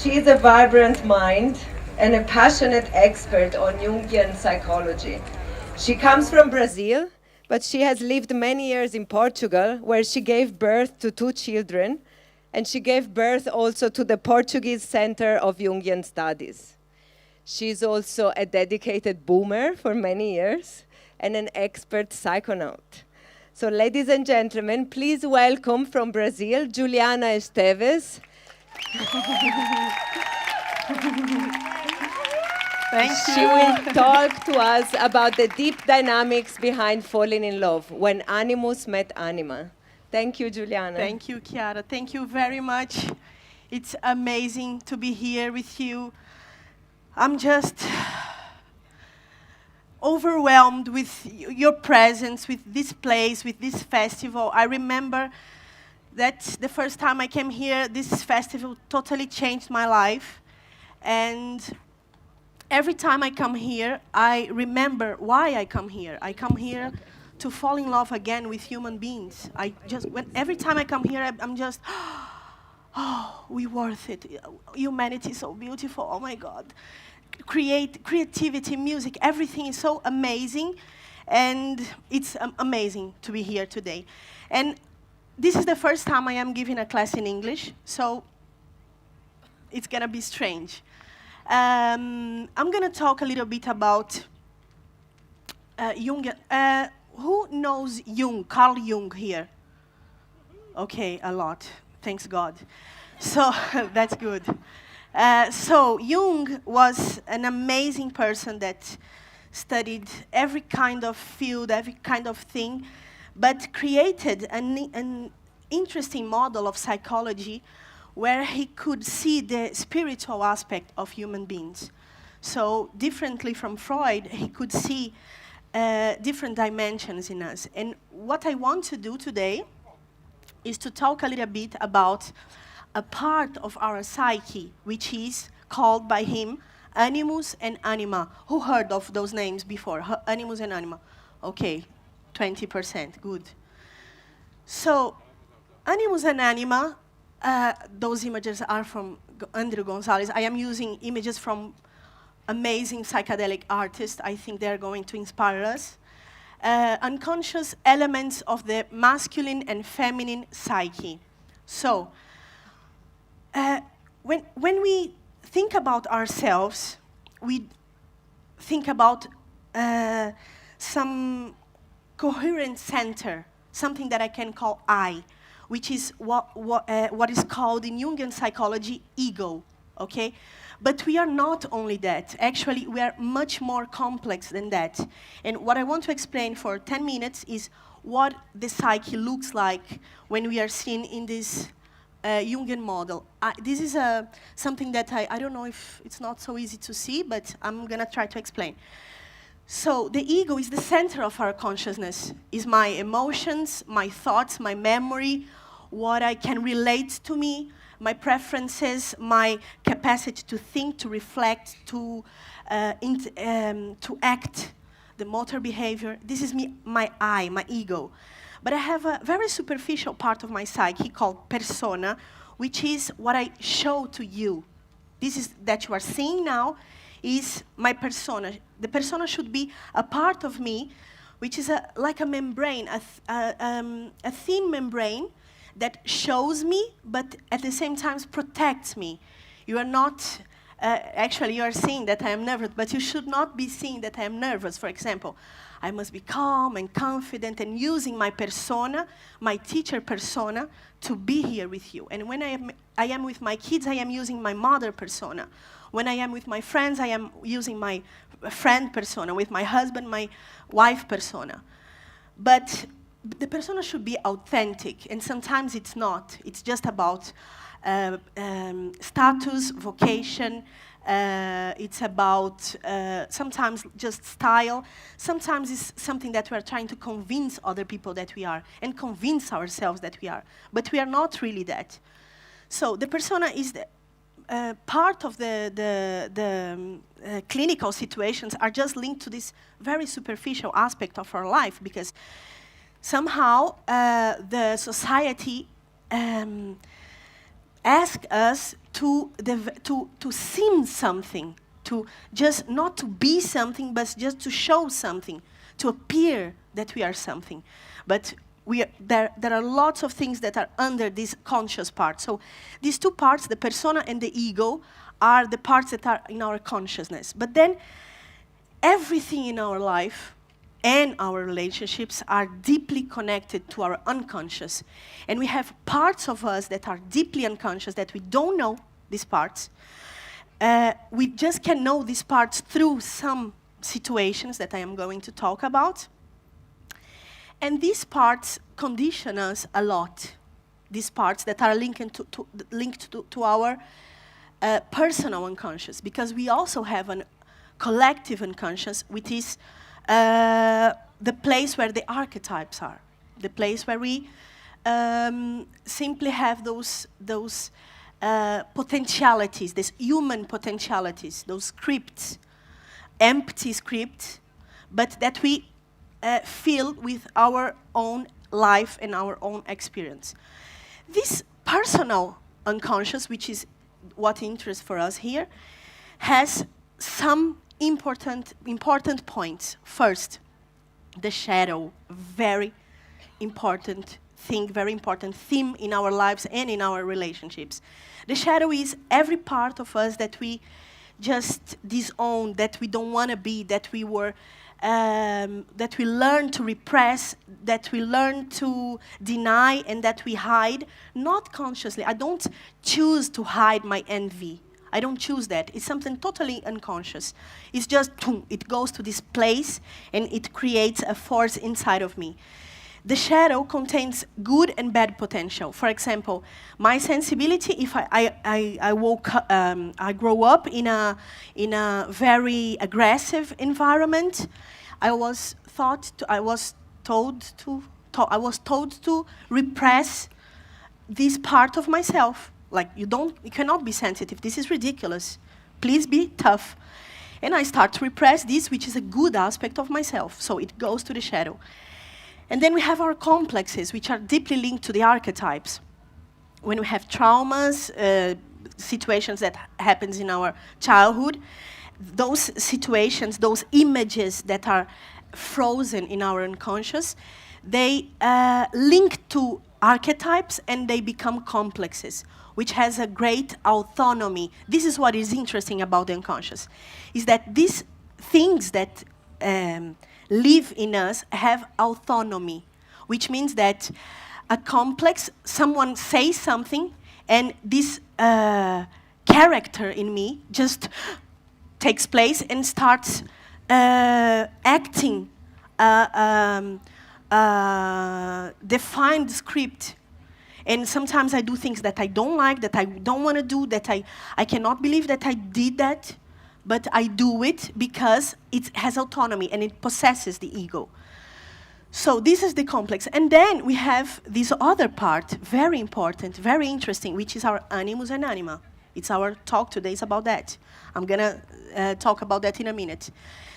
She is a vibrant mind and a passionate expert on Jungian psychology. She comes from Brazil, but she has lived many years in Portugal, where she gave birth to 2 children, and she gave birth also to the Portuguese Center of Jungian Studies. She's also a dedicated boomer for many years and an expert psychonaut. So, ladies and gentlemen, please welcome from Brazil, Juliana Esteves. Thank you. She will talk to us about the deep dynamics behind falling in love, when Animus met Anima. Thank you, Juliana. Thank you, Chiara. Thank you very much. It's amazing to be here with you. I'm just overwhelmed with your presence, with this place, with this festival. I remember that the first time I came here, this festival totally changed my life. And every time I come here, I remember why I come here. I come here to fall in love again with human beings. Every time I come here, I'm just, oh, we worth it. Humanity is so beautiful. Oh my God. Creativity, music, everything is so amazing. And it's amazing to be here today. And this is the first time I am giving a class in English, so it's going to be strange. I'm going to talk a little bit about Jung. Who knows Jung, Carl Jung here? Okay, a lot. Thanks God. So that's good. So Jung was an amazing person that studied every kind of field, every kind of thing, but created an interesting model of psychology where he could see the spiritual aspect of human beings. So differently from Freud, he could see different dimensions in us. And what I want to do today is to talk a little bit about a part of our psyche, which is called by him Animus and Anima. Who heard of those names before? Animus and Anima. Okay, 20%, good. So, Animus and Anima, those images are from Andrew Gonzalez. I am using images from amazing psychedelic artists. I think they're going to inspire us. Unconscious elements of the masculine and feminine psyche. So, when we think about ourselves, we think about some coherent center, something that I can call I, which is what is called in Jungian psychology ego, okay? But we are not only that. Actually, we are much more complex than that. And what I want to explain for 10 minutes is what the psyche looks like when we are seen in this Jungian model. This is something that I don't know if it's not so easy to see, but I'm going to try to explain. So the ego is the center of our consciousness, is my emotions, my thoughts, my memory, what I can relate to me, my preferences, my capacity to think, to reflect, to act, the motor behavior. This is me, my I, my ego. But I have a very superficial part of my psyche called persona, which is what I show to you. This is that you are seeing now is my persona. The persona should be a part of me, which is like a membrane, a thin membrane that shows me, but at the same time protects me. You are not, actually you are seeing that I am nervous, but you should not be seeing that I am nervous. For example, I must be calm and confident and using my persona, my teacher persona, to be here with you. And when I am with my kids, I am using my mother persona. When I am with my friends, I am using my friend persona. With my husband, my wife persona. But the persona should be authentic, and sometimes it's not. It's just about status, vocation. It's about sometimes just style. Sometimes it's something that we are trying to convince other people that we are, and convince ourselves that we are. But we are not really that. So the persona is the part of the clinical situations are just linked to this very superficial aspect of our life, because somehow the society ask us to seem something, to just not to be something, but just to show something, to appear that we are something. But there are lots of things that are under this conscious part. So these two parts, the persona and the ego, are the parts that are in our consciousness. But then everything in our life and our relationships are deeply connected to our unconscious. And we have parts of us that are deeply unconscious that we don't know, these parts. We just can know these parts through some situations that I am going to talk about. And these parts condition us a lot. These parts that are linked to our personal unconscious, because we also have a collective unconscious, which is the place where the archetypes are, the place where we simply have those potentialities, these human potentialities, those scripts, empty scripts, but that we fill with our own life and our own experience. This personal unconscious, which is what interests for us here, has some important points. First, the shadow, very important thing, very important theme in our lives and in our relationships. The shadow is every part of us that we just disown, that we don't want to be, that we were, that we learn to repress, that we learn to deny, and that we hide, not consciously. I don't choose to hide my envy. I don't choose that. It's something totally unconscious. It's just, boom, it goes to this place and it creates a force inside of me. The shadow contains good and bad potential. For example, my sensibility, if I grow up in a very aggressive environment, I was told to repress this part of myself. Like, you cannot be sensitive. This is ridiculous. Please be tough. And I start to repress this, which is a good aspect of myself. So it goes to the shadow. And then we have our complexes, which are deeply linked to the archetypes. When we have traumas, situations that happens in our childhood, those situations, those images that are frozen in our unconscious, they link to archetypes and they become complexes, which has a great autonomy. This is what is interesting about the unconscious, is that these things that live in us have autonomy, which means that a complex, someone says something, and this character in me just takes place and starts acting defined script. And sometimes I do things that I don't like, that I don't want to do, that I cannot believe that I did that, but I do it because it has autonomy and it possesses the ego. So this is the complex. And then we have this other part, very important, very interesting, which is our Animus and Anima. It's our talk today is about that. I'm going to talk about that in a minute.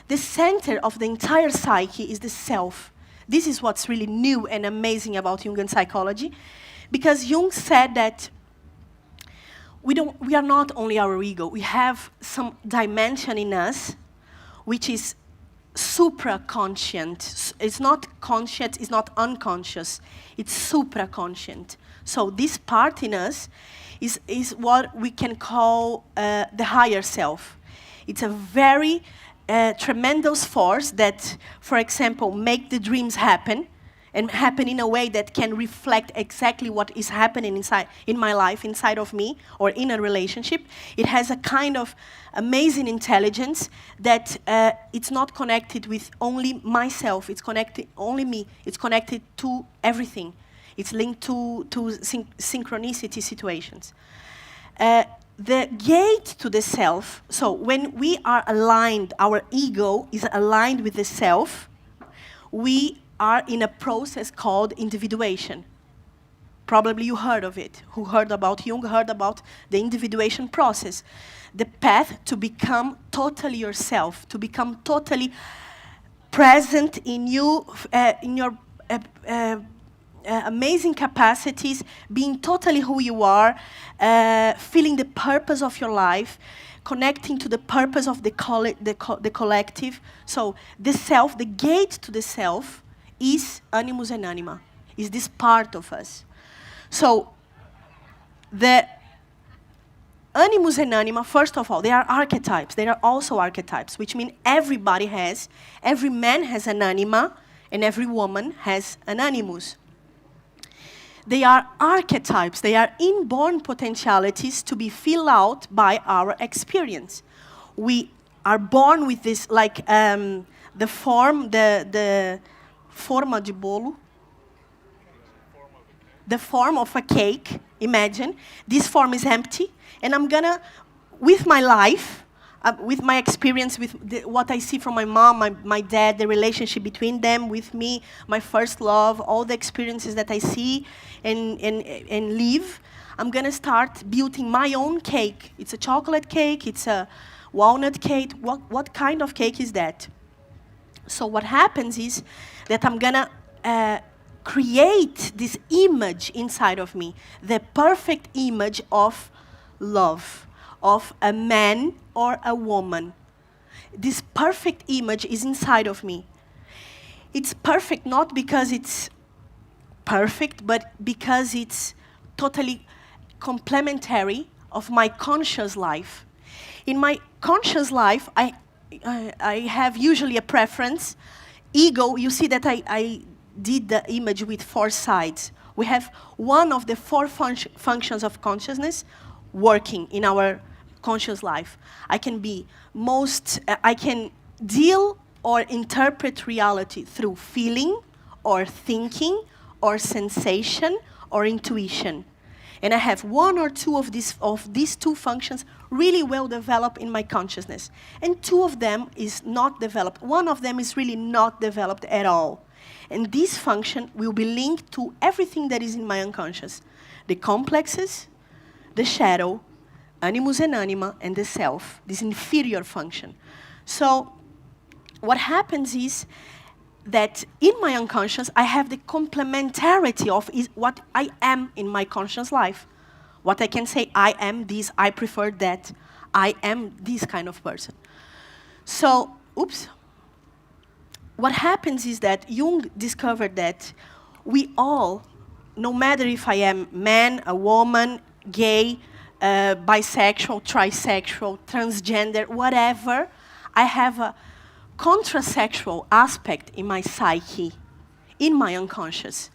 The center of the entire psyche is the self. This is what's really new and amazing about Jungian psychology, because Jung said that we are not only our ego. We have some dimension in us which is supraconscient. It's not conscious, it's not unconscious. It's supraconscient. So this part in us is what we can call the higher self. It's a very tremendous force that, for example, make the dreams happen, and happen in a way that can reflect exactly what is happening in my life, inside of me, or in a relationship. It has a kind of amazing intelligence that it's not connected with only myself. It's connected only me. It's connected to everything. It's linked to synchronicity situations. The gate to the self, so when we are aligned, our ego is aligned with the self, we are in a process called individuation. Probably you heard of it. Who heard about Jung heard about the individuation process. The path to become totally yourself, to become totally present in you, in your amazing capacities, being totally who you are, feeling the purpose of your life, connecting to the purpose of the collective. So the self, the gate to the self, is Animus and Anima, is this part of us. So the Animus and Anima, first of all, they are archetypes. They are also archetypes, which mean every man has an anima, and every woman has an animus. They are archetypes. They are inborn potentialities to be filled out by our experience. We are born with this, like the forma de bolo, the form of a cake. Imagine this form is empty, and I'm gonna, with my life, with my experience, with what I see from my mom, my dad, the relationship between them, with me, my first love, all the experiences that I see and live, I'm gonna start building my own cake. It's a chocolate cake, it's a walnut cake. What kind of cake is that? So what happens is that I'm gonna create this image inside of me, the perfect image of love, of a man or a woman. This perfect image is inside of me. It's perfect not because it's perfect, but because it's totally complementary of my conscious life. In my conscious life, I have usually a preference. Ego, you see that I did the image with 4 sides. We have one of the 4 functions of consciousness working in our conscious life. I can deal or interpret reality through feeling or thinking or sensation or intuition. And I have 1 or 2 of these 2 functions really well developed in my consciousness. And 2 of them is not developed. 1 of them is really not developed at all. And this function will be linked to everything that is in my unconscious. The complexes, the shadow, Animus and Anima, and the self, this inferior function. So what happens is that in my unconscious, I have the complementarity of what I am in my conscious life. What I can say, I am this, I prefer that, I am this kind of person. So, what happens is that Jung discovered that we all, no matter if I am man, a woman, gay, bisexual, trisexual, transgender, whatever, I have a contrasexual aspect in my psyche, in my unconscious.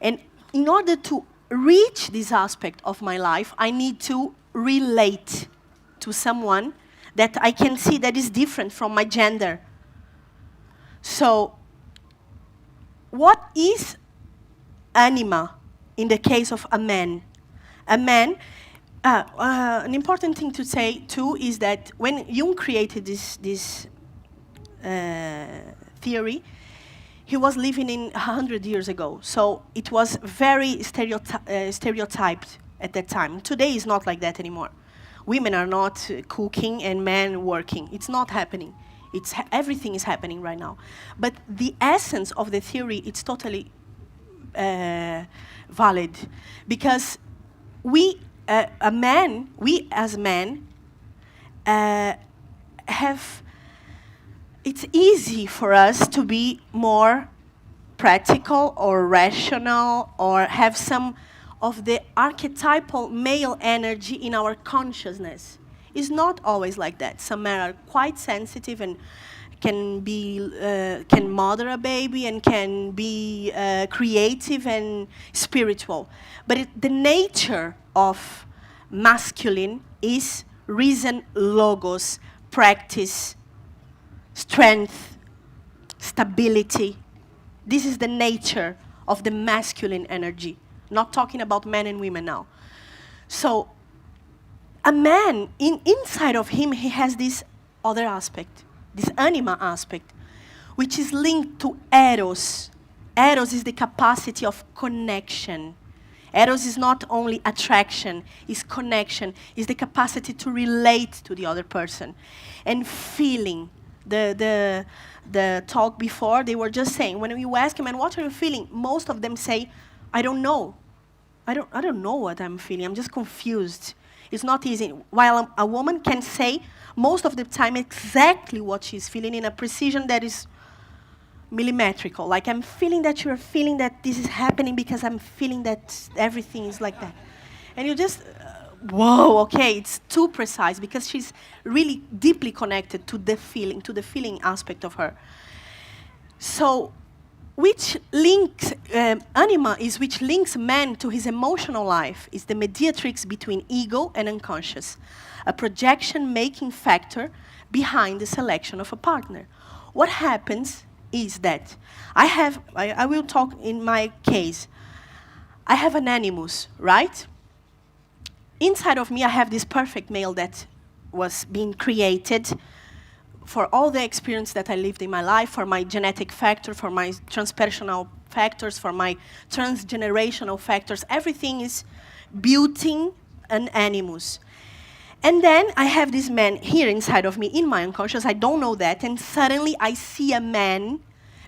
And in order to reach this aspect of my life, I need to relate to someone that I can see that is different from my gender. So, what is anima in the case of a man? A man, an important thing to say too is that when Jung created this theory, he was living in 100 years ago. So it was very stereotyped at that time. Today is not like that anymore. Women are not cooking and men working. It's not happening. Everything is happening right now. But the essence of the theory, it's totally valid. Because we as men, it's easy for us to be more practical or rational or have some of the archetypal male energy in our consciousness. It's not always like that. Some men are quite sensitive and can mother a baby and can be creative and spiritual. But the nature of masculine is reason, logos, practice, strength, stability. This is the nature of the masculine energy. Not talking about men and women now. So, a man, inside of him, he has this other aspect, this anima aspect, which is linked to eros. Eros is the capacity of connection. Eros is not only attraction, it's connection, it's the capacity to relate to the other person. And feeling. The talk before, they were just saying, when you ask a man, what are you feeling? Most of them say, I don't know. I don't know what I'm feeling. I'm just confused. It's not easy. While a woman can say most of the time exactly what she's feeling in a precision that is millimetrical. Like, I'm feeling that you're feeling that this is happening because I'm feeling that everything is like that. And you just, whoa, okay, it's too precise because she's really deeply connected to the feeling aspect of her. So, which links, anima is which links man to his emotional life, is the mediatrix between ego and unconscious, a projection-making factor behind the selection of a partner. What happens is that I will talk in my case, I have an animus, right? Inside of me, I have this perfect male that was being created for all the experience that I lived in my life, for my genetic factor, for my transpersonal factors, for my transgenerational factors. Everything is building an animus. And then I have this man here inside of me, in my unconscious. I don't know that. And suddenly I see a man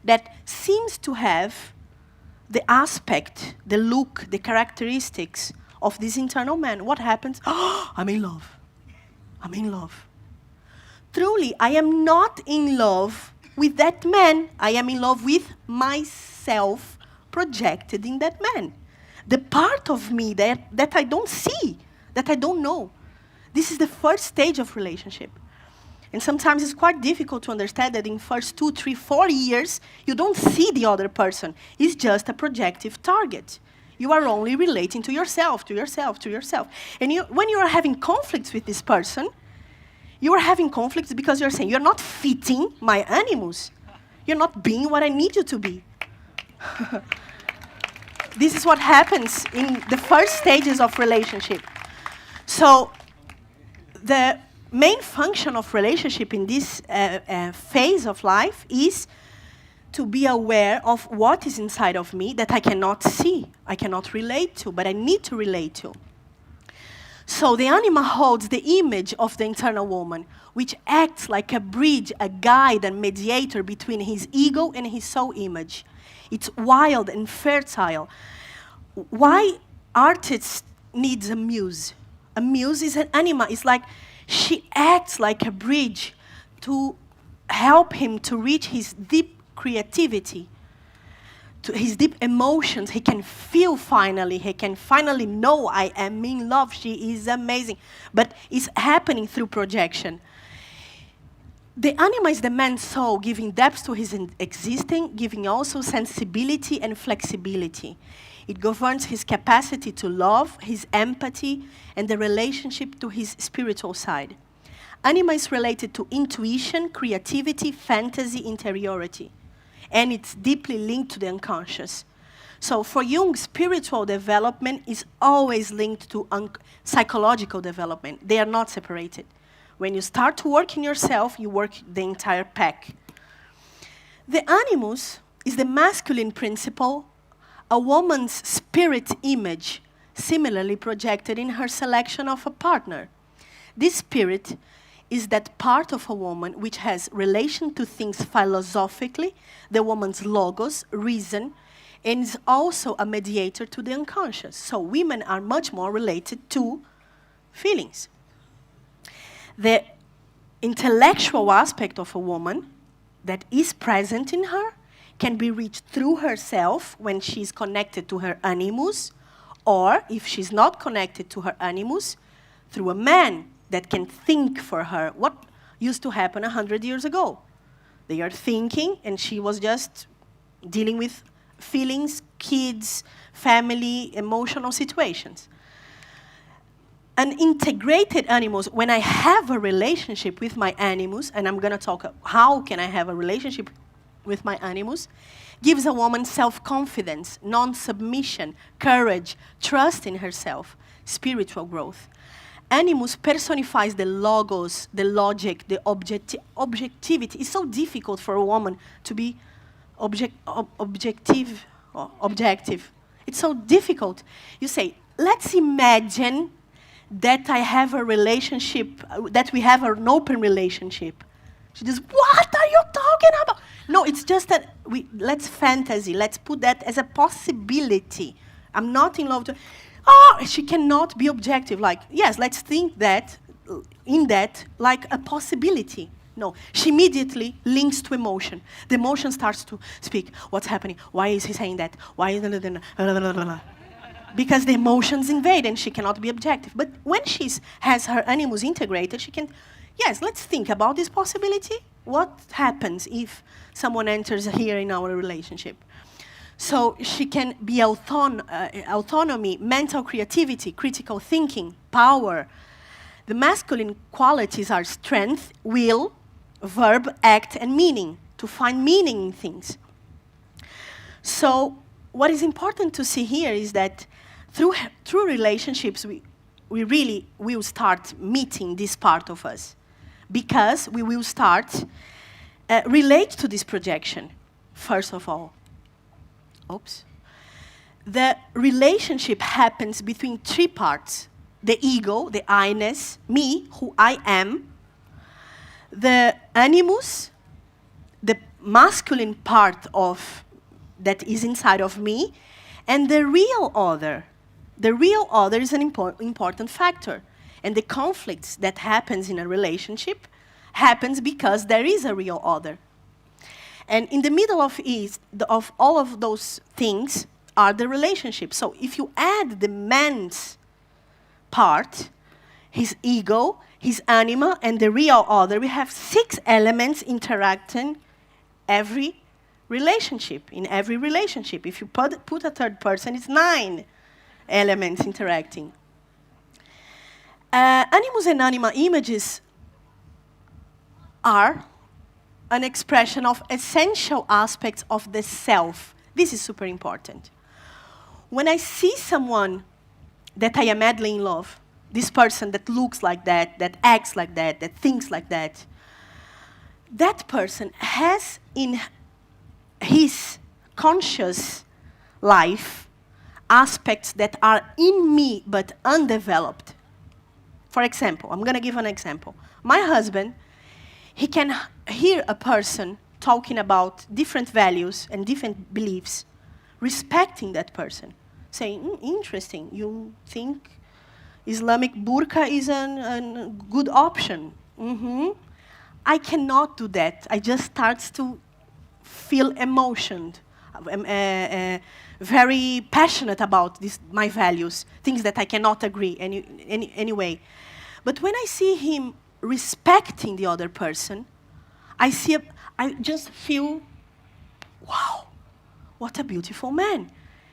that seems to have the aspect, the look, the characteristics of this internal man. What happens? Oh, I'm in love. I'm in love. Truly, I am not in love with that man. I am in love with myself projected in that man. The part of me that I don't see, that I don't know. This is the first stage of relationship. And sometimes it's quite difficult to understand that in first 2, 3, 4 years, you don't see the other person. It's just a projective target. You are only relating to yourself, to yourself, to yourself. And when you are having conflicts with this person, you are having conflicts because you're saying, you're not fitting my animus. You're not being what I need you to be. This is what happens in the first stages of relationship. So the main function of relationship in this phase of life is to be aware of what is inside of me that I cannot see, I cannot relate to, but I need to relate to. So the anima holds the image of the internal woman, which acts like a bridge, a guide, and mediator between his ego and his soul image. It's wild and fertile. Why artists needs a muse? A muse is an anima. It's like she acts like a bridge to help him to reach his deep creativity, to his deep emotions. He can feel finally. He can finally know, I am in love. She is amazing. But it's happening through projection. The anima is the man's soul, giving depth to his existing, giving also sensibility and flexibility. It governs his capacity to love, his empathy, and the relationship to his spiritual side. Anima is related to intuition, creativity, fantasy, interiority. And it's deeply linked to the unconscious. So for Jung, spiritual development is always linked to psychological development. They are not separated. When you start to work in yourself, you work the entire pack. The animus is the masculine principle, a woman's spirit image, similarly projected in her selection of a partner. This spirit is that part of a woman which has relation to things philosophically, the woman's logos, reason, and is also a mediator to the unconscious. So women are much more related to feelings. The intellectual aspect of a woman that is present in her can be reached through herself when she's connected to her animus, or if she's not connected to her animus, through a man that can think for her. What used to happen 100 years ago? They are thinking, and she was just dealing with feelings, kids, family, emotional situations. An integrated animus, when I have a relationship with my animus, and I'm going to talk how can I have a relationship with my animus, gives a woman self-confidence, non-submission, courage, trust in herself, spiritual growth. Animus personifies the logos, the logic, the objectivity. It's so difficult for a woman to be objective. It's so difficult. You say, let's imagine that I have a relationship, that we have an open relationship. She says, what are you talking about? No, it's just that let's fantasy. Let's put that as a possibility. I'm not in love. Oh, she cannot be objective. Like, yes, let's think that in that like a possibility. No, she immediately links to emotion. The emotion starts to speak. What's happening? Why is he saying that? Why is because the emotions invade and she cannot be objective. But when she has her animus integrated, she can, yes, let's think about this possibility. What happens if someone enters here in our relationship? So she can be autonomy, mental creativity, critical thinking, power. The masculine qualities are strength, will, verb, act, and meaning, to find meaning in things. So what is important to see here is that through relationships, we really will start meeting this part of us, because we will start relate to this projection, first of all. Oops. The relationship happens between three parts: the ego, the I-ness, me, who I am, the animus, the masculine part of that is inside of me, and the real other. The real other is an important factor. And the conflicts that happens in a relationship happens because there is a real other. And in the middle of all of those things are the relationships. So if you add the man's part, his ego, his anima, and the real other, we have 6 elements interacting every relationship, in every relationship. If you put a third person, it's 9 elements interacting. Animus and anima images are an expression of essential aspects of the self. This is super important. When I see someone that I am madly in love, this person that looks like that acts like that thinks like that, that person has in his conscious life aspects that are in me but undeveloped. For example, I'm going to give an example. My husband, he can hear a person talking about different values and different beliefs, respecting that person, saying, interesting, you think Islamic burqa is a good option. I cannot do that. I just start to feel emotioned, very passionate about my values, things that I cannot agree anyway. But when I see him respecting the other person, I just feel, wow, what a beautiful man.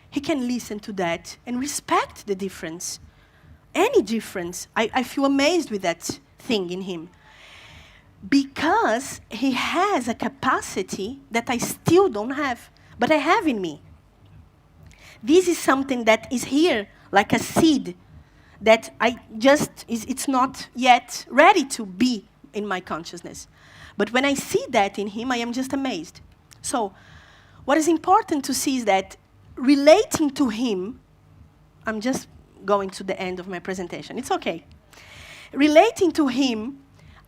He can listen to that and respect the difference. Any difference, I feel amazed with that thing in him. Because he has a capacity that I still don't have, but I have in me. This is something that is here, like a seed, that it's not yet ready to be in my consciousness. But when I see that in him, I am just amazed. So, what is important to see is that relating to him, I'm just going to the end of my presentation, it's okay. Relating to him,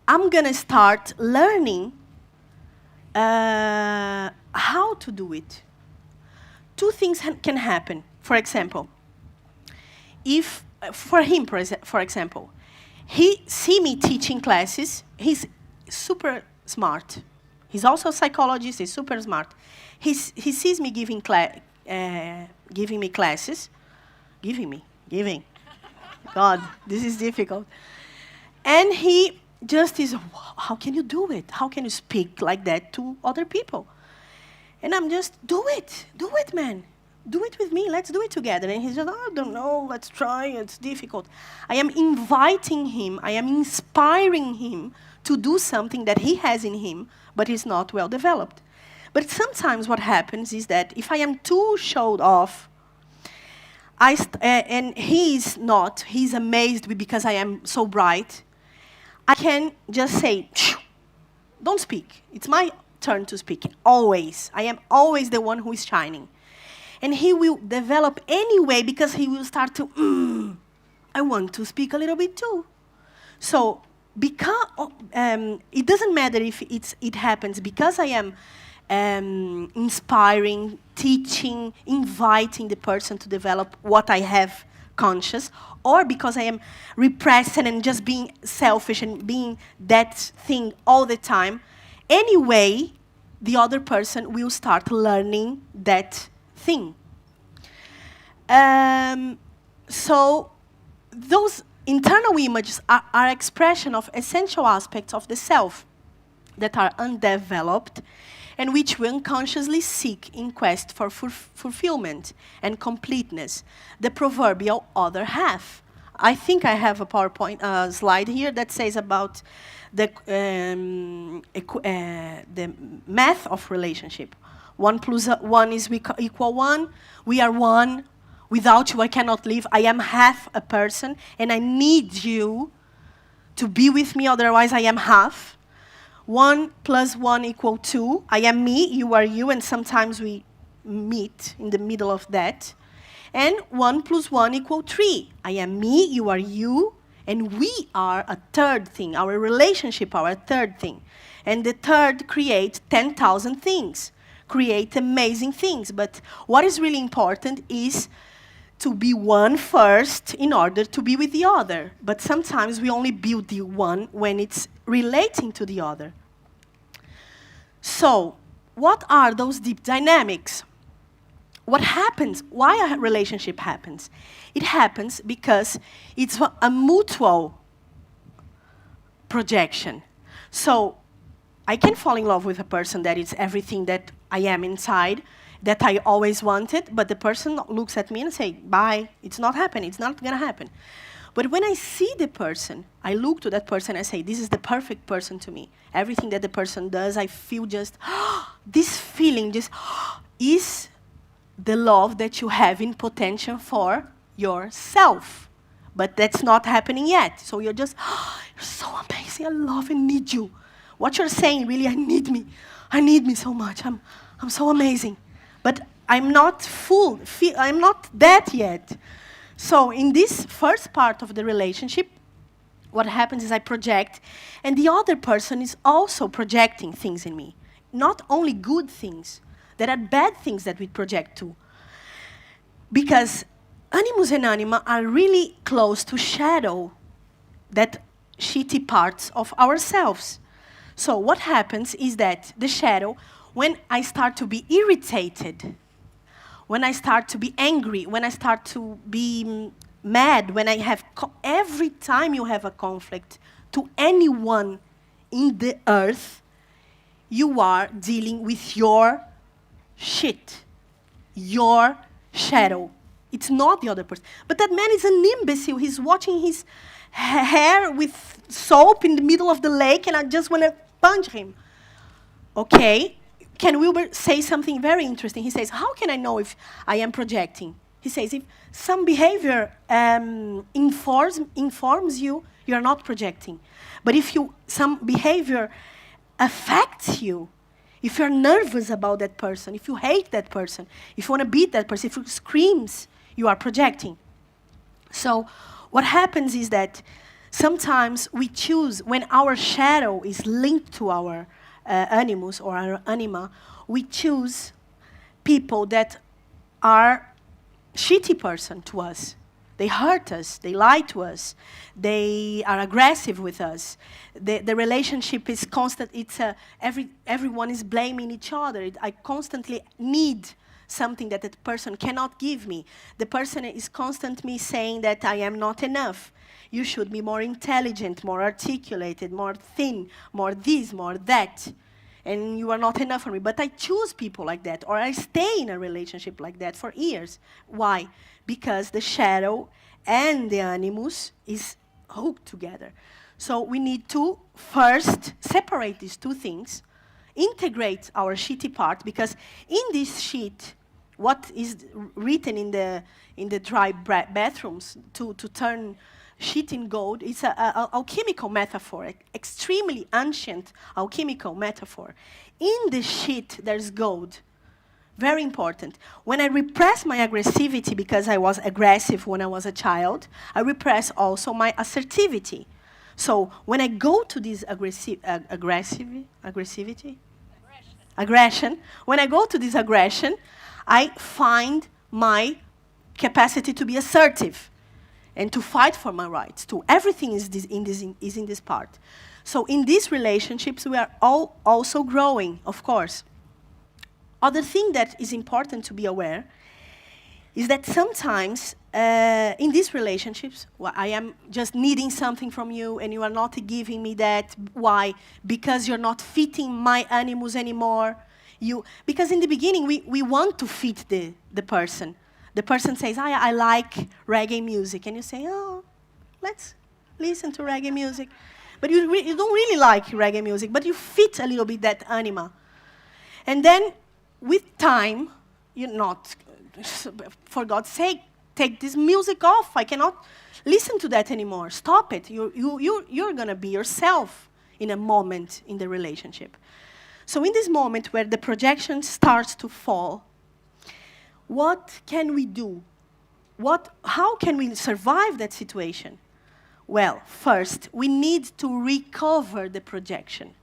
I'm going to start learning how to do it. 2 things can happen. For example, if, for him, for example, he see me teaching classes, he's super smart. He's also a psychologist, he's super smart. He sees me giving me classes, giving. God, this is difficult. And he just is, how can you do it? How can you speak like that to other people? And I'm just, do it, man. Do it with me, let's do it together. And he's just, I don't know, let's try, it's difficult. I am inviting him, I am inspiring him to do something that he has in him, but is not well developed. But sometimes what happens is that if I am too showed off, and he's amazed because I am so bright, I can just say, don't speak. It's my turn to speak, always. I am always the one who is shining. And he will develop anyway because he will start to, I want to speak a little bit too. So because it doesn't matter if it happens because I am inspiring, teaching, inviting the person to develop what I have conscious, or because I am repressing and just being selfish and being that thing all the time. Anyway, the other person will start learning that thing. So those internal images are expression of essential aspects of the self that are undeveloped and which we unconsciously seek in quest for fulfillment and completeness, the proverbial other half. I think I have a PowerPoint slide here that says about the math of relationship. 1 plus 1 is equal 1. We are one. Without you, I cannot live. I am half a person, and I need you to be with me, otherwise I am half. 1 plus 1 equal 2. I am me, you are you, and sometimes we meet in the middle of that. And 1 plus 1 equal 3. I am me, you are you, and we are a third thing. Our relationship, our third thing. And the third creates 10,000 things, create amazing things. But what is really important is to be one first in order to be with the other. But sometimes we only build the one when it's relating to the other. So, what are those deep dynamics? What happens? Why a relationship happens? It happens because it's a mutual projection. So, I can fall in love with a person that is everything that I am inside, that I always wanted, but the person looks at me and say, bye, it's not happening, it's not gonna happen. But when I see the person, I look to that person and I say, this is the perfect person to me. Everything that the person does, I feel just, this feeling just is the love that you have in potential for yourself. But that's not happening yet. So you're just, you're so amazing, I love and need you. What you're saying, really, I need me so much, I'm so amazing. But I'm not full, I'm not that yet. So in this first part of the relationship, what happens is I project, and the other person is also projecting things in me. Not only good things, there are bad things that we project too. Because Animus and Anima are really close to shadow, that shitty parts of ourselves. So what happens is that the shadow, when I start to be irritated, when I start to be angry, when I start to be mad, when I have, every time you have a conflict to anyone in the earth, you are dealing with your shit, your shadow. It's not the other person. But that man is an imbecile. He's washing his hair with soap in the middle of the lake, and I just want to punch him. Okay. Ken Wilber says something very interesting. He says, how can I know if I am projecting? He says, if some behavior informs you, you're not projecting. But if some behavior affects you, if you're nervous about that person, if you hate that person, if you want to beat that person, if you screams, you are projecting. So what happens is that sometimes we choose, when our shadow is linked to our animus or our anima, we choose people that are shitty person to us. They hurt us, they lie to us, they are aggressive with us. The relationship is constant, everyone is blaming each other. I constantly need something that that person cannot give me. The person is constantly saying that I am not enough. You should be more intelligent, more articulated, more thin, more this, more that. And you are not enough for me. But I choose people like that, or I stay in a relationship like that for years. Why? Because the shadow and the animus is hooked together. So we need to first separate these two things, integrate our shitty part, because in this sheet, what is written in the dry bathrooms to turn shit in gold, it's an alchemical metaphor, extremely ancient alchemical metaphor. In the shit, there's gold. Very important. When I repress my aggressivity because I was aggressive when I was a child, I repress also my assertivity. So when I go to this aggressivity, aggression. When I go to this aggression, I find my capacity to be assertive and to fight for my rights. To everything is in this part. So in these relationships, we are all also growing, of course. Other thing that is important to be aware is that sometimes in these relationships, I am just needing something from you and you are not giving me that. Why? Because you're not fitting my animus anymore. Because in the beginning, we want to fit the person. The person says, I like reggae music. And you say, oh, let's listen to reggae music. But you don't really like reggae music, but you fit a little bit that anima. And then with time, you're not, for God's sake, take this music off. I cannot listen to that anymore. Stop it. You're going to be yourself in a moment in the relationship. So in this moment where the projection starts to fall, what can we do? How can we survive that situation? Well, first, we need to recover the projection.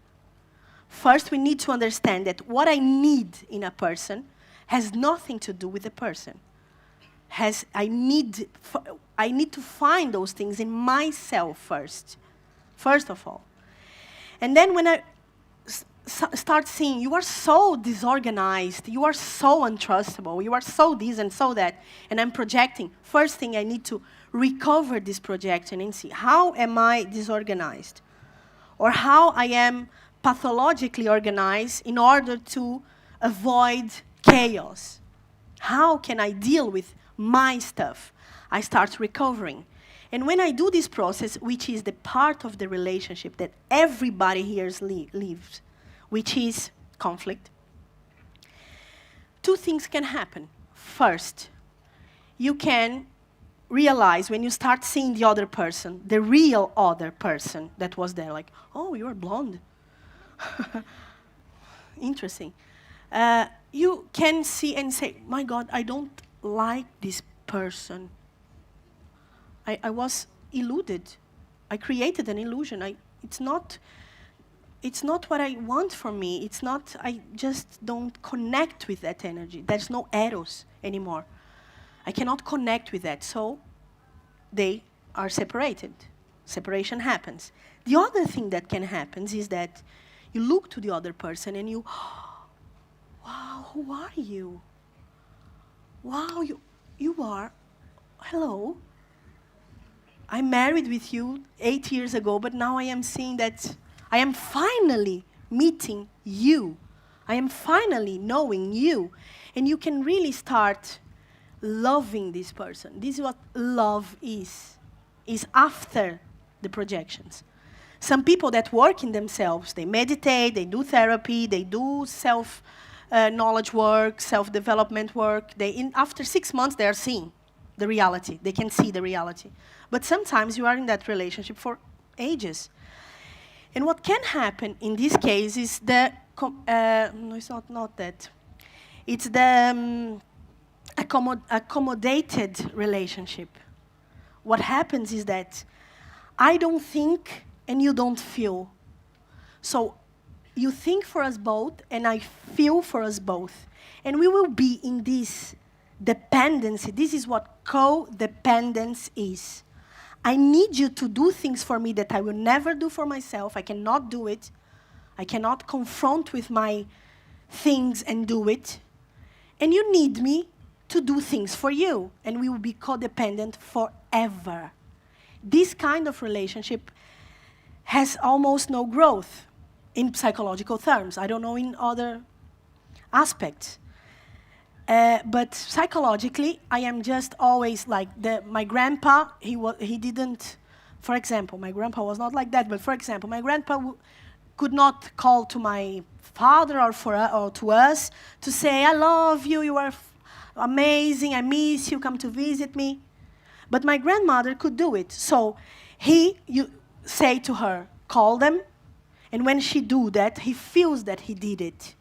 First, we need to understand that what I need in a person has nothing to do with the person. I need to find those things in myself first of all. And then when I start seeing, you are so disorganized, you are so untrustable, you are so this and so that, and I'm projecting, first thing I need to recover this projection and see, how am I disorganized? Or how I am pathologically organized in order to avoid chaos. How can I deal with my stuff? I start recovering. And when I do this process, which is the part of the relationship that everybody here lives, which is conflict, two things can happen. First, you can realize when you start seeing the other person, the real other person that was there, like, oh, you're blonde. Interesting. You can see and say, my God, I don't like this person. I was illuded. I created an illusion. It's not what I want for me. It's not, I just don't connect with that energy. There's no eros anymore. I cannot connect with that. So they are separated. Separation happens. The other thing that can happen is that you look to the other person and you, wow, who are you? Wow, you are, hello. I married with you 8 years ago, but now I am seeing that I am finally meeting you. I am finally knowing you. And you can really start loving this person. This is what love is after the projections. Some people that work in themselves, they meditate, they do therapy, they do self-knowledge work, self-development work. After 6 months, they are seeing the reality. They can see the reality. But sometimes you are in that relationship for ages. And what can happen in this case is no, it's not that. It's the accommodated relationship. What happens is that I don't think and you don't feel. So you think for us both and I feel for us both. And we will be in this dependency. This is what codependence is. I need you to do things for me that I will never do for myself. I cannot do it. I cannot confront with my things and do it. And you need me to do things for you. And we will be codependent forever. This kind of relationship has almost no growth in psychological terms. I don't know in other aspects. But psychologically, I am just always like my grandpa. He didn't, for example, my grandpa was not like that. But for example, my grandpa could not call to my father or to us to say, "I love you. You are amazing. I miss you. Come to visit me." But my grandmother could do it. So you say to her, "Call them," and when she do that, he feels that he did it.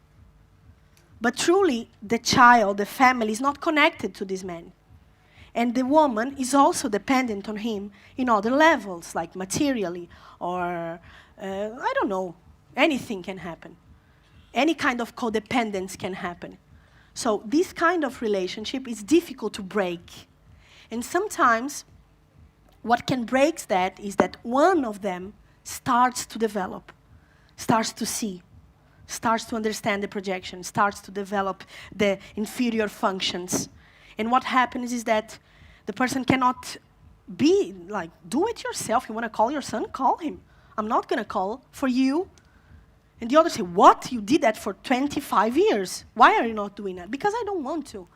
But truly, the child, the family, is not connected to this man. And the woman is also dependent on him in other levels, like materially, or, I don't know, anything can happen. any kind of codependence can happen. So this kind of relationship is difficult to break. And sometimes what can break that is that one of them starts to develop, starts to see, starts to understand the projection, starts to develop the inferior functions. And what happens is that the person cannot be like, do it yourself. You want to call your son? Call him. I'm not going to call for you. And the other say, what? You did that for 25 years. Why are you not doing that? Because I don't want to.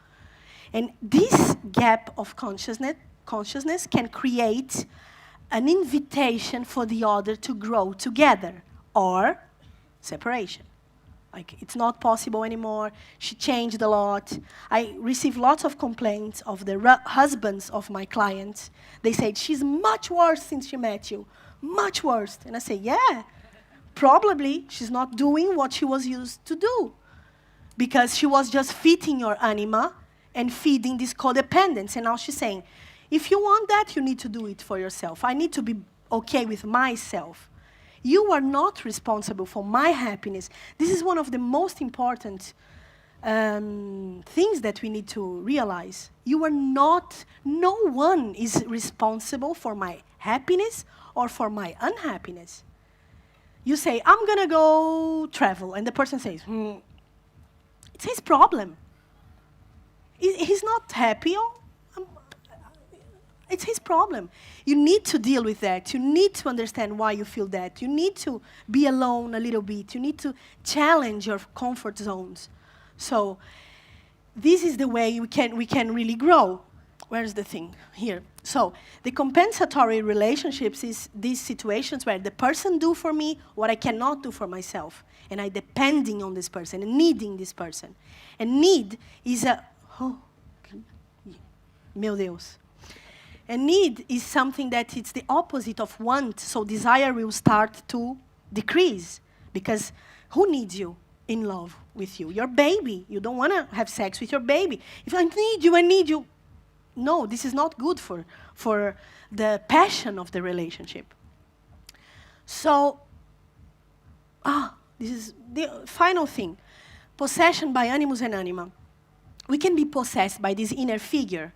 And this gap of consciousness can create an invitation for the other to grow together or separation. Like, it's not possible anymore. She changed a lot. I receive lots of complaints of the husbands of my clients. They said, she's much worse since she met you. Much worse. And I say, yeah, probably she's not doing what she was used to do. Because she was just feeding your anima and feeding this codependence. And now she's saying, if you want that, you need to do it for yourself. I need to be okay with myself. You are not responsible for my happiness. This is one of the most important things that we need to realize. You are not, no one is responsible for my happiness or for my unhappiness. You say, I'm going to go travel, and the person says, it's his problem. He's not happy. It's his problem. You need to deal with that. You need to understand why you feel that. You need to be alone a little bit. You need to challenge your comfort zones. So this is the way we can really grow. Where's the thing? Here. So the compensatory relationships is these situations where the person do for me what I cannot do for myself. And I depending on this person and needing this person. And need is a... Oh, meu Deus. And need is something that it's the opposite of want, so desire will start to decrease. Because who needs you in love with you? Your baby. You don't want to have sex with your baby. If I need you. No, this is not good for the passion of the relationship. So, this is the final thing. Possession by Animus and Anima. We can be possessed by this inner figure.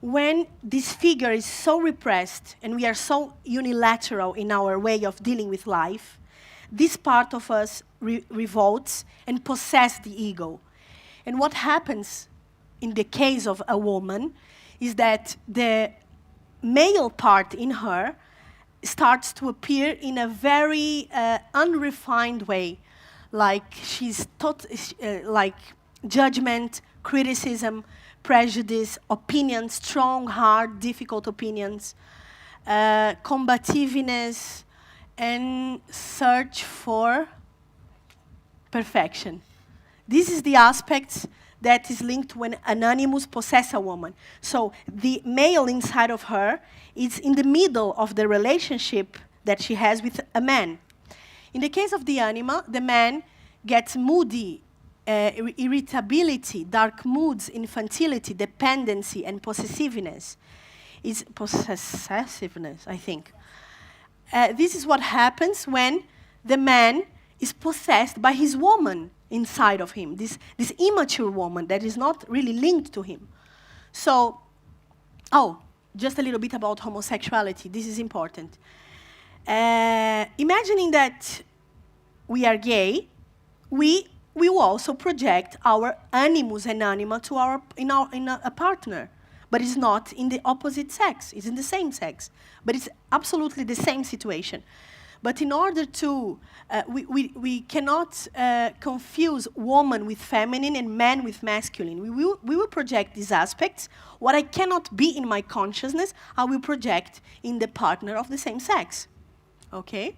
When this figure is so repressed and we are so unilateral in our way of dealing with life, this part of us revolts and possesses the ego. And what happens in the case of a woman is that the male part in her starts to appear in a very unrefined way, like she's like judgment, criticism, prejudice, opinions, strong, hard, difficult opinions, combativeness, and search for perfection. This is the aspect that is linked when an animus possesses a woman. So the male inside of her is in the middle of the relationship that she has with a man. In the case of the anima, the man gets moody, irritability, dark moods, infantility, dependency, and possessiveness. It's possessiveness, I think. This is what happens when the man is possessed by his woman inside of him, this immature woman that is not really linked to him. So, just a little bit about homosexuality. This is important. Imagining that we are gay, we will also project our animus and anima to in a partner. But it's not in the opposite sex. It's in the same sex. But it's absolutely the same situation. But in order to, we cannot confuse woman with feminine and man with masculine. We will project these aspects. What I cannot be in my consciousness, I will project in the partner of the same sex. Okay?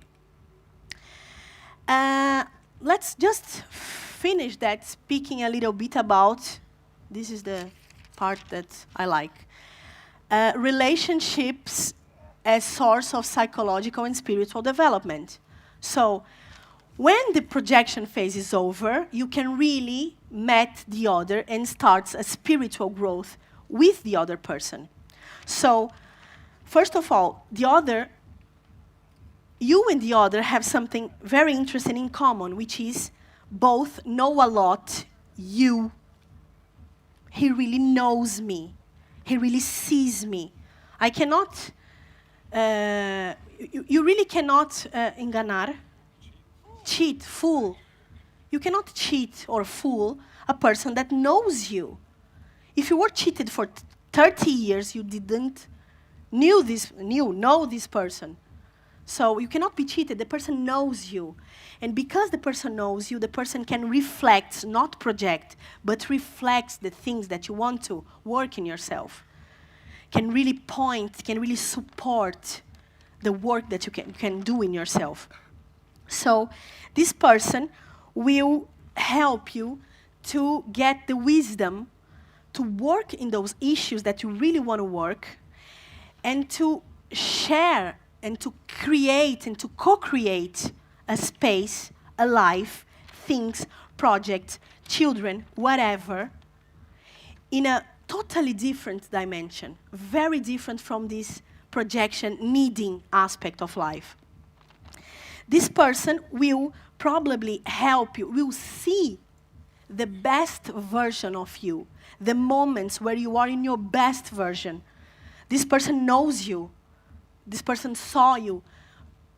Let's just finish that speaking a little bit about, this is the part that I like, relationships as source of psychological and spiritual development. So when the projection phase is over, you can really meet the other and starts a spiritual growth with the other person. So first of all, you and the other have something very interesting in common, which is both know a lot. He really knows me. He really sees me. I cannot, you really cannot enganar, cheat, fool. You cannot cheat or fool a person that knows you. If you were cheated for 30 years, you didn't know this person. So you cannot be cheated. The person knows you. And because the person knows you, the person can reflect, not project, but reflects the things that you want to work in yourself. Can really point, can really support the work that you can do in yourself. So this person will help you to get the wisdom to work in those issues that you really want to work, and to share and to create and to co-create a space, a life, things, projects, children, whatever, in a totally different dimension, very different from this projection needing aspect of life. This person will probably help you, will see the best version of you, the moments where you are in your best version. This person knows you. This person saw you.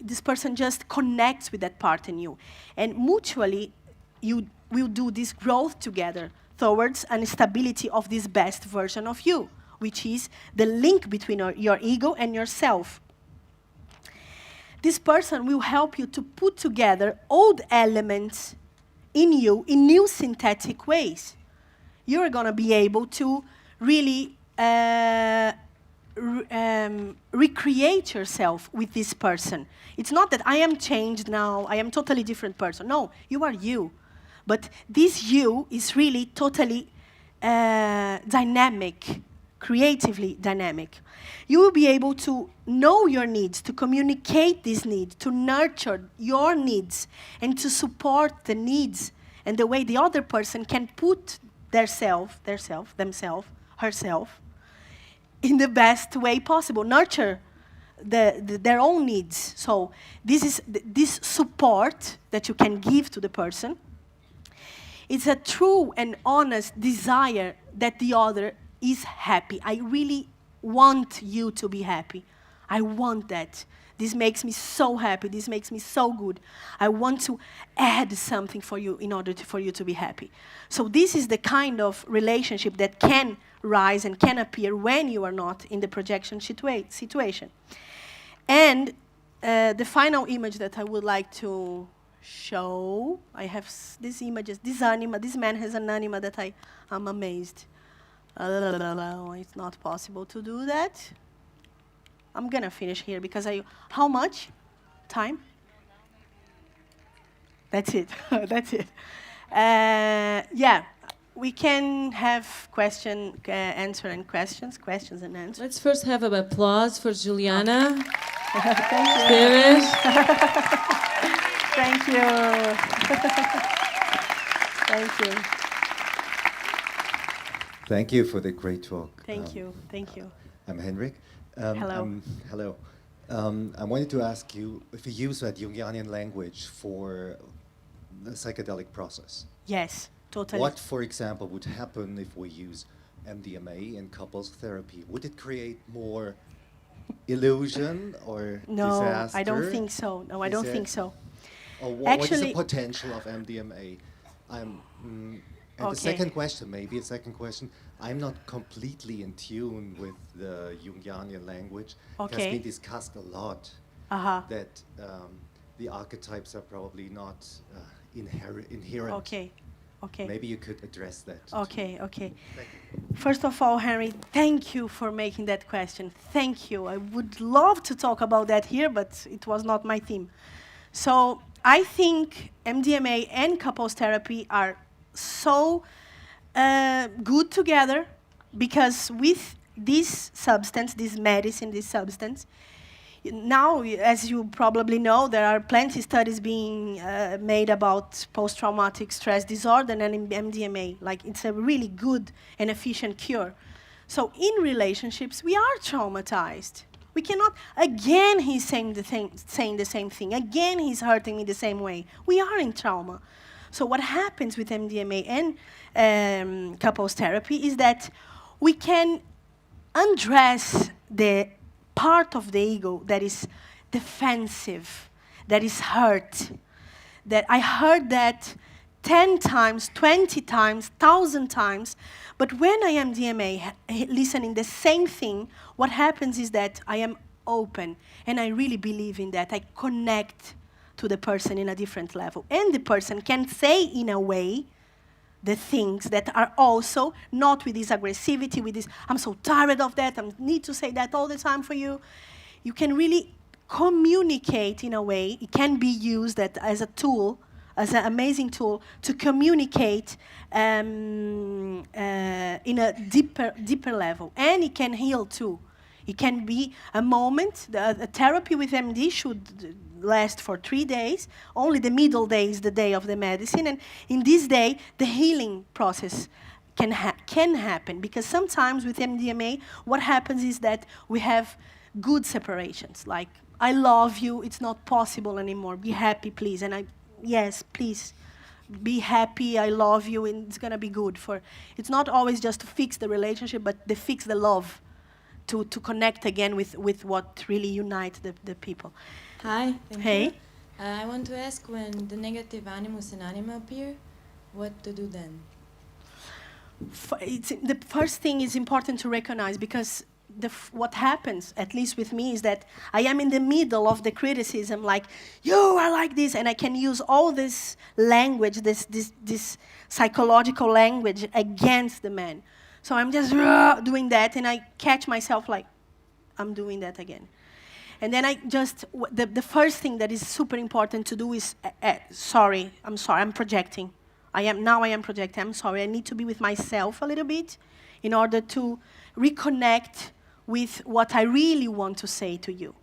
This person just connects with that part in you. And mutually, you will do this growth together towards an stability of this best version of you, which is the link between your ego and yourself. This person will help you to put together old elements in you in new synthetic ways. You're going to be able to really recreate yourself with this person. It's not that I am changed now, I am a totally different person. No, you are you. But this you is really totally dynamic, creatively dynamic. You will be able to know your needs, to communicate these needs, to nurture your needs, and to support the needs and the way the other person can put themselves, herself, in the best way possible, nurture their own needs. So this is this support that you can give to the person. It's a true and honest desire that the other is happy. I really want you to be happy. I want that. This makes me so happy. This makes me so good. I want to add something for you in order for you to be happy. So this is the kind of relationship that can rise and can appear when you are not in the projection situation. And the final image that I would like to show, I have these images. This anima, this man has an anima that I'm amazed. It's not possible to do that. I'm going to finish here because how much time? That's it. That's it. Yeah, we can have answer and questions and answers. Let's first have an applause for Juliana. Thank you. Thank you. Thank you. Thank you for the great talk. Thank you. Thank you. I'm Henrik. Hello. Hello. I wanted to ask you if you use that Jungianian language for the psychedelic process. Yes, totally. What, for example, would happen if we use MDMA in couples therapy? Would it create more illusion or disaster? No, I don't think so. No, I don't think so. Or what is the potential of MDMA? And the second question, I'm not completely in tune with the Jungianian language. It has been discussed a lot that the archetypes are probably not inherent. Okay. Maybe you could address that. Okay. First of all, Henry, thank you for making that question. Thank you. I would love to talk about that here, but it was not my theme. So I think MDMA and couples therapy are so good together because with this substance, this medicine, this substance, now, as you probably know, there are plenty studies being made about post-traumatic stress disorder and MDMA. Like, it's a really good and efficient cure. So in relationships, we are traumatized. We cannot, again, he's saying the same thing. Again, he's hurting me the same way. We are in trauma. So what happens with MDMA and couples therapy is that we can undress the part of the ego that is defensive, that is hurt. That I heard that 10 times, 20 times, 1,000 times. But when I am DMA, listening the same thing, what happens is that I am open, and I really believe in that. I connect to the person in a different level. And the person can say, in a way, the things that are also not with this aggressivity, with this, I'm so tired of that, I need to say that all the time for you. You can really communicate in a way. It can be used as a tool, as an amazing tool to communicate in a deeper level. And it can heal too. It can be a moment. The therapy with MD should last for 3 days. Only the middle day is the day of the medicine. And in this day, the healing process can happen. Because sometimes with MDMA, what happens is that we have good separations. Like, I love you, it's not possible anymore. Be happy, please. And yes, please. Be happy, I love you, and it's going to be good. It's not always just to fix the relationship, but to fix the love. To connect again with what really unites the people. Hi. Thank Hey. you. I want to ask, when the negative animus and anima appear, what to do then? The first thing is important to recognize, because what happens, at least with me, is that I am in the middle of the criticism, like, you are like this, and I can use all this language, this psychological language against the man. So I'm just doing that, and I catch myself like, I'm doing that again. And then the first thing that is super important to do is, I'm projecting. I am projecting, I'm sorry, I need to be with myself a little bit in order to reconnect with what I really want to say to you.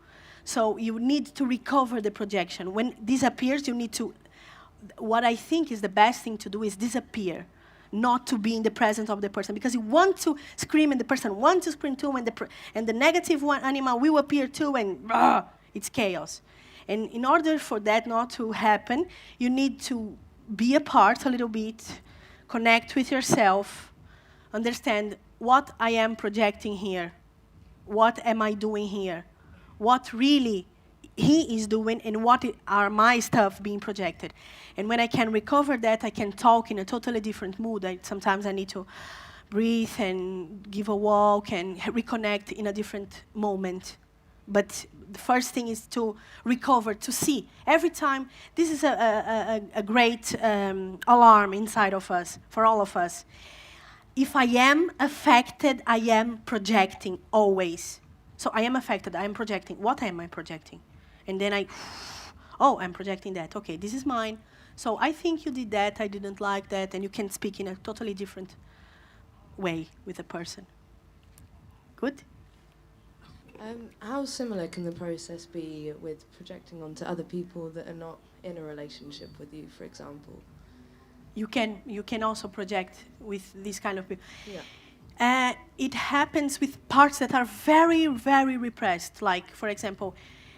So you need to recover the projection. When this appears, you need to, what I think is the best thing to do is disappear. Not to be in the presence of the person, because you want to scream and the person wants to scream too, and the negative one animal will appear too, and it's chaos. And in order for that not to happen, you need to be apart a little bit, connect with yourself, understand what I am projecting here, what am I doing here, what really he is doing, and what are my stuff being projected. And when I can recover that, I can talk in a totally different mood. Sometimes I need to breathe and give a walk and reconnect in a different moment. But the first thing is to recover, to see. Every time, this is a great alarm inside of us, for all of us. If I am affected, I am projecting always. So I am affected, I am projecting. What am I projecting? And then I'm projecting that. Okay, this is mine. So I think you did that, I didn't like that, and you can speak in a totally different way with a person. Good? How similar can the process be with projecting onto other people that are not in a relationship with you, for example? You can also project with this kind of people. Yeah. It happens with parts that are very, very repressed. Like, for example,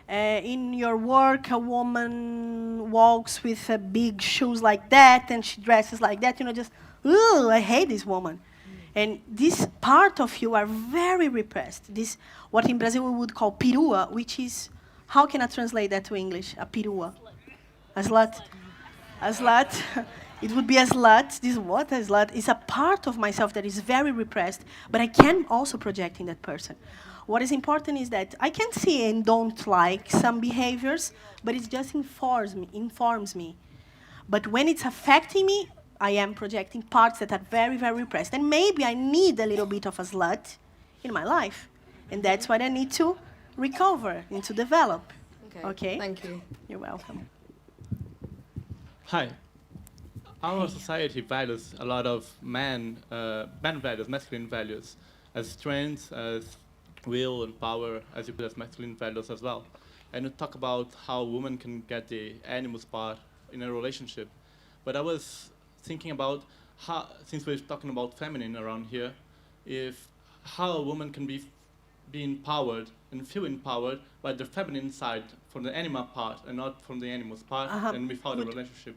in your work, a woman walks with big shoes like that, and she dresses like that. Just, ooh, I hate this woman. And this part of you are very repressed. This, what in Brazil we would call perua, which is, how can I translate that to English? A perua. A slut. A slut. It would be a slut. This what? A slut is a part of myself that is very repressed, but I can also project in that person. What is important is that I can see and don't like some behaviors, but it just informs me. But when it's affecting me, I am projecting parts that are very, very repressed. And maybe I need a little bit of a slut in my life. And that's what I need to recover and to develop. Okay? Thank you. You're welcome. Hi. Our society values a lot of man values, masculine values, as strength, as will and power, as you put as masculine values as well. And you talk about how women can get the animus part in a relationship. But I was thinking about how, since we're talking about feminine around here, how a woman can be empowered and feel empowered by the feminine side from the anima part and not from the animus part, and without a relationship.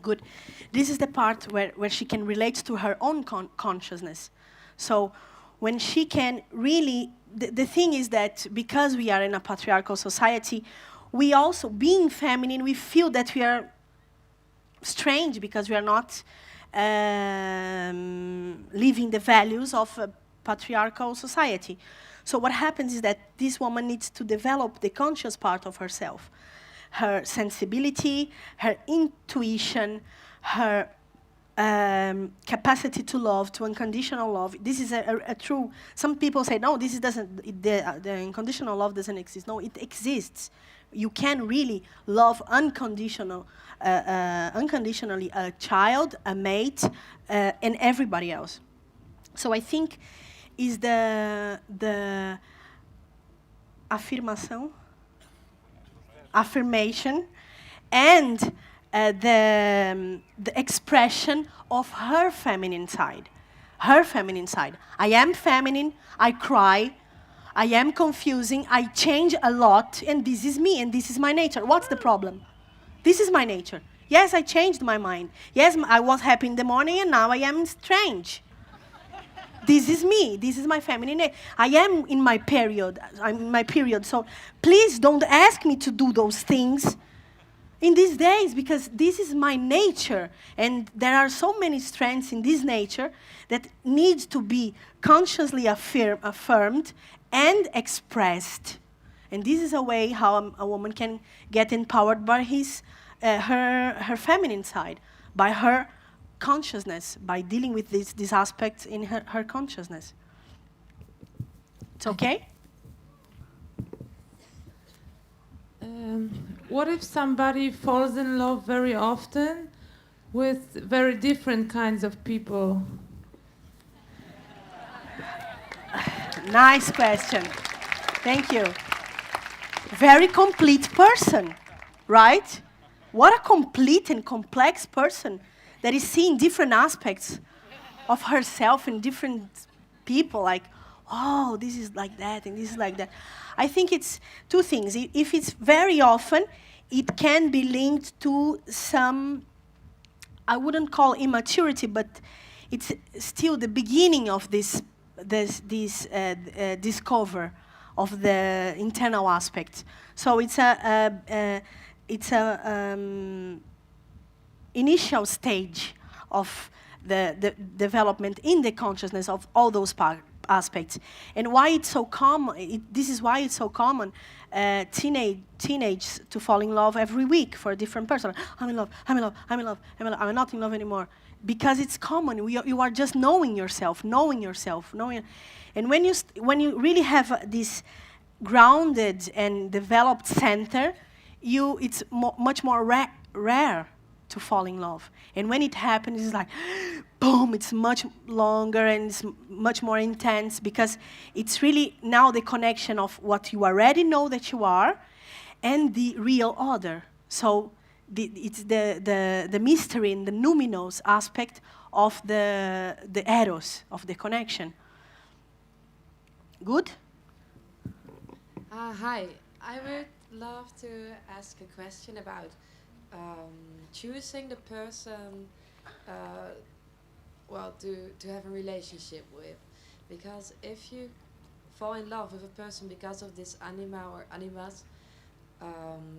Good. This is the part where she can relate to her own consciousness. So when she can really, the thing is that because we are in a patriarchal society, we also, being feminine, we feel that we are strange because we are not living the values of a patriarchal society. So what happens is that this woman needs to develop the conscious part of herself, her sensibility, her intuition, her capacity to love, to unconditional love. This is a true. Some people say, no, this doesn't. The unconditional love doesn't exist. No, it exists. You can really love unconditionally a child, a mate, and everybody else. So I think is the affirmation, and the expression of her feminine side. Her feminine side. I am feminine, I cry, I am confusing, I change a lot, and this is me, and this is my nature. What's the problem? This is my nature. Yes, I changed my mind. Yes, I was happy in the morning, and now I am strange. This is me. This is my feminine nature. I am in my period. I'm in my period. So please don't ask me to do those things in these days, because this is my nature. And there are so many strengths in this nature that needs to be consciously affirmed and expressed. And this is a way how a woman can get empowered by her feminine side, by her consciousness, by dealing with these aspects in her consciousness. It's okay? What if somebody falls in love very often with very different kinds of people? Nice question. Thank you. Very complete person, right? What a complete and complex person that is seeing different aspects of herself in different people, like, oh, this is like that and this is like that. I think it's two things. If it's very often, it can be linked to some, I wouldn't call immaturity, but it's still the beginning of this discover of the internal aspect. So it's a initial stage of the development in the consciousness of all those aspects. And why it's so common, this is why it's so common, teenage to fall in love every week for a different person. I'm in love, I'm in love, I'm in love, I'm in love, I'm not in love anymore. Because it's common, you are just knowing yourself. And when you really have this grounded and developed center, it's much more rare to fall in love. And when it happens, it's like, boom, it's much longer and it's much more intense, because it's really now the connection of what you already know that you are and the real other. So it's the mystery and the numinous aspect of the eros, of the connection. Good? Hi, I would love to ask a question about choosing the person to have a relationship with. Because if you fall in love with a person because of this anima or animus,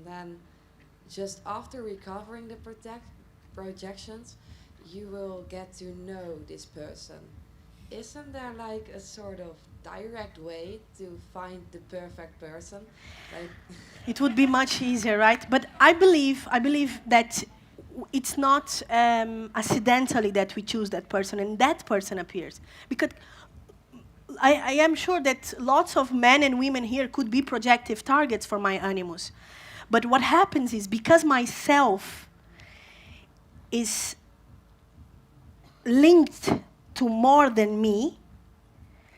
then just after recovering the projections, you will get to know this person. Isn't there like a sort of direct way to find the perfect person? Like it would be much easier, right? But I believe that it's not accidentally that we choose that person and that person appears. Because I am sure that lots of men and women here could be projective targets for my animus. But what happens is, because myself is linked to more than me,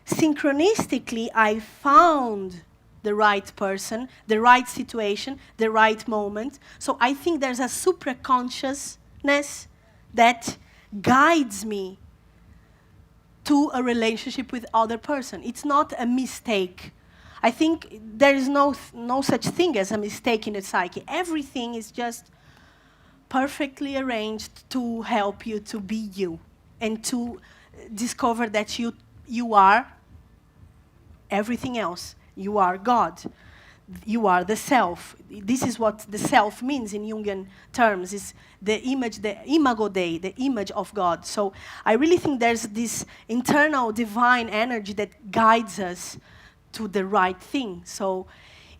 synchronistically I found the right person, the right situation, the right moment. So I think there's a supraconsciousness that guides me to a relationship with other person. It's not a mistake. I think there is no such thing as a mistake in the psyche. Everything is just perfectly arranged to help you to be you and to discover that you are everything else. You are God. You are the self. This is what the self means in Jungian terms, is the image, the imago Dei, the image of God. So I really think there's this internal divine energy that guides us to the right thing. So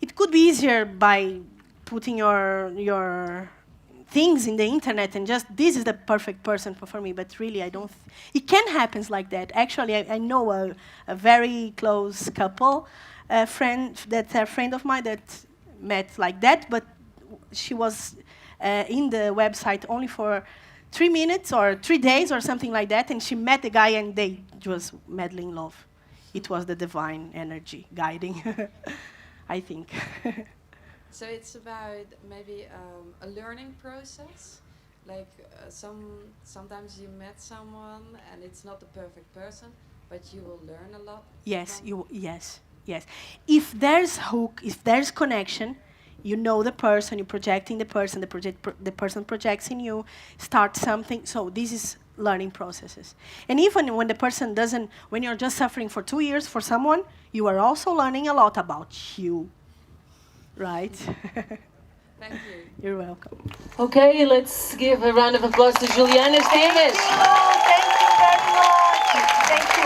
it could be easier by putting your things in the internet and just, this is the perfect person for me, but really I don't, it can happen like that. Actually, I know a very close couple, a friend of mine that met like that, but she was in the website only for 3 minutes or 3 days or something like that, and she met the guy and they just madly in love. It was the divine energy guiding, I think. So it's about maybe a learning process. Like sometimes you met someone and it's not the perfect person, but you will learn a lot. Yes, yes. If there's hook, if there's connection, you know the person, you're projecting the person, the person projects in you, start something. So this is learning processes. And even when the person doesn't, when you're just suffering for 2 years for someone, you are also learning a lot about you. Right? Thank you. You're welcome. Okay, let's give a round of applause to Juliana Esteves. Thank you very much. Thank you.